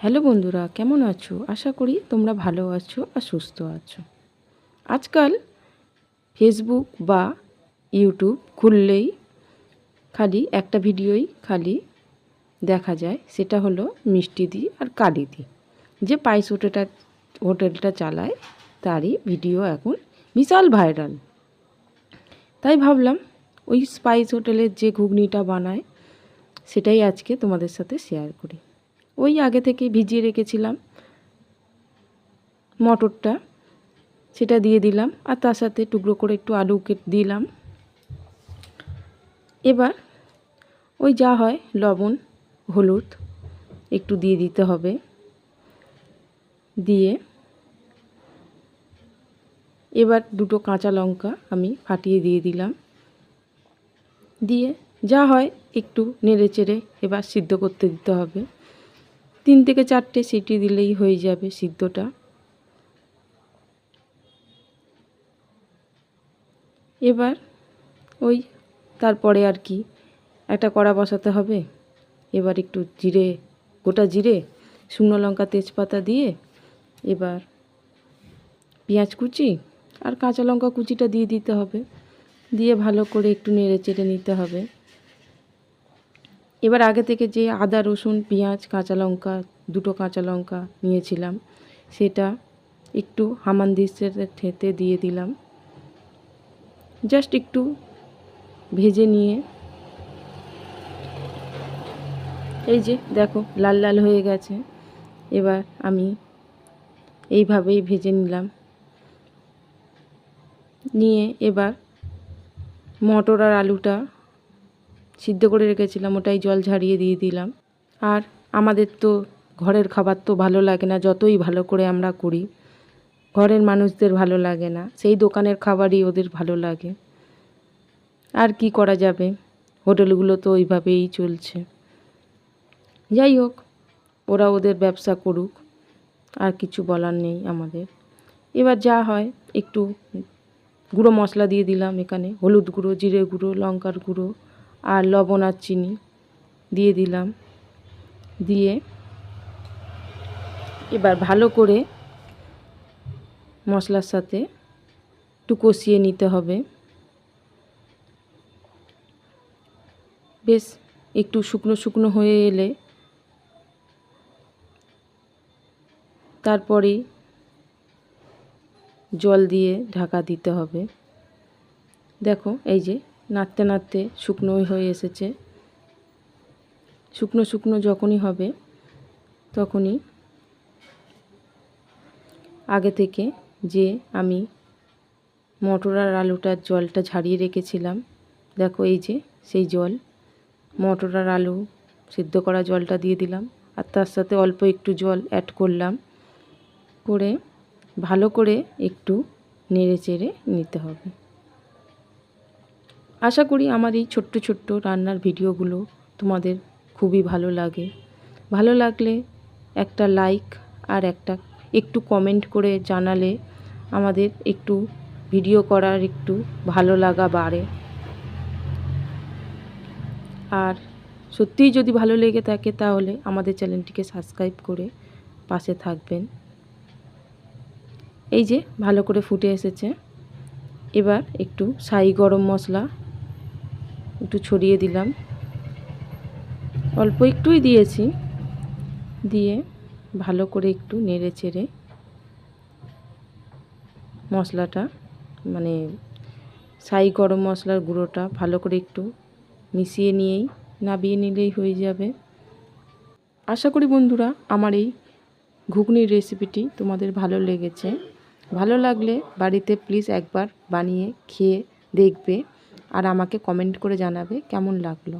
Hello বন্ধুরা, কেমন আছো? আশা করি তোমরা ভালো আছো আর সুস্থ আছো। আজকাল ফেসবুক বা ইউটিউব খুললেই খালি একটা ভিডিওই খালি দেখা যায়, সেটা হলো মিষ্টিদি আর কালিদি। যে পায়েস হোটেলটা চালায় তারই ভিডিও এখন বিশাল ভাইরাল। তাই ভাবলাম ওই স্পাইস হোটেলের যে ঘুগনিটা বানায় সেটাই আজকে তোমাদের সাথে শেয়ার করি। ওই আগে থেকে ভিজিয়ে রেখেছিলাম মটরটা, সেটা দিয়ে দিলাম আর তার সাথে টুকরো করে একটু আলু কেটে দিলাম। এবার ওই যা হয় লবণ হলুদ একটু দিয়ে দিতে হবে, দিয়ে এবার দুটো কাঁচা লঙ্কা আমি ফাটিয়ে দিয়ে দিলাম, দিয়ে যা হয় একটু নেড়ে চেড়ে এবার সিদ্ধ করতে দিতে হবে। 3 থেকে 4টে সিটি দিলেই হয়ে যাবে সিদ্ধটা। এবার ওই তারপরে আর কি একটা কড়া বসাতে হবে। এবার একটু জিরে, গোটা জিরে, শুকনো লঙ্কা, তেজপাতা দিয়ে এবার পেঁয়াজ কুচি আর কাঁচা লঙ্কা কুচিটা দিয়ে দিতে হবে, দিয়ে ভালো করে একটু নেড়ে চেড়ে নিতে হবে। এবার আগে থেকে যে আদা রসুন পেঁয়াজ কাঁচা লঙ্কা, দুটো কাঁচা লঙ্কা নিয়েছিলাম সেটা একটু হামানদিস্তের ঠেতে দিয়ে দিলাম। জাস্ট একটু ভেজে নিয়ে এই যে দেখো লাল লাল হয়ে গেছে। এবার আমি এইভাবেই ভেজে নিলাম, নিয়ে এবার মটর আর আলুটা সিদ্ধ করে রেখেছিলাম ওটাই জল ঝারিয়ে দিয়ে দিলাম। আর আমাদের তো ঘরের খাবার তো ভালো লাগে না, যতই ভালো করে আমরা করি ঘরের মানুষদের ভালো লাগে না, সেই দোকানের খাবারই ওদের ভালো লাগে। আর কি করা যাবে, হোটেলগুলো তো ওইভাবেই চলছে। যাই হোক, ওরা ওদের ব্যবসা করুক, আর কিছু বলার নেই আমাদের। এবার যা হয় একটু গুঁড়ো মশলা দিয়ে দিলাম, এখানে হলুদ গুঁড়ো, জিরে গুঁড়ো, লঙ্কার গুঁড়ো আর লবণ আর চিনি দিয়ে দিলাম। দিয়ে এবার ভালো করে মশলার সাথে একটু কষিয়ে নিতে হবে। বেশ একটু শুকনো শুকনো হয়ে এলে তারপরে জল দিয়ে ঢাকা দিতে হবে। দেখো এই যে নাড়তে নাড়তে শুকনো হয়ে এসেছে। শুকনো শুকনো যখনই হবে তখনই আগে থেকে যে আমি মটর আর আলুটার জলটা ঝারিয়ে রেখেছিলাম, দেখো এই যে সেই জল, মটর আর আলু সিদ্ধ করা জলটা দিয়ে দিলাম আর তার সাথে অল্প একটু জল অ্যাড করলাম, করে ভালো করে একটু নেড়ে চেড়ে নিতে হবে। আশা করি আমার এই ছোট্ট ছোট্ট রান্নার ভিডিওগুলো তোমাদের খুবই ভালো লাগে। ভালো লাগলে একটা লাইক আর একটু কমেন্ট করে জানালে আমাদের একটু ভিডিও করার একটু ভালো লাগা বাড়ে। আর সত্যিই যদি ভালো লেগে থাকে তাহলে আমাদের চ্যানেলটিকে সাবস্ক্রাইব করে পাশে থাকবেন। এই যে ভালো করে ফুটে এসেছে। এবার একটু শাহি গরম মশলা একটু ছড়িয়ে দিলাম, অল্প একটুই দিয়েছি, দিয়ে ভালো করে একটু নেড়ে চেড়ে মশলাটা মানে শাহি গরম মশলার গুঁড়োটা ভালো করে একটু মিশিয়ে নিয়েই নামিয়ে নিলেই হয়ে যাবে। আশা করি বন্ধুরা আমার এই ঘুগনির রেসিপিটি তোমাদের ভালো লেগেছে। ভালো লাগলে বাড়িতে প্লিজ একবার বানিয়ে খেয়ে দেখবে আর আমাকে কমেন্ট করে জানাবে কেমন লাগলো।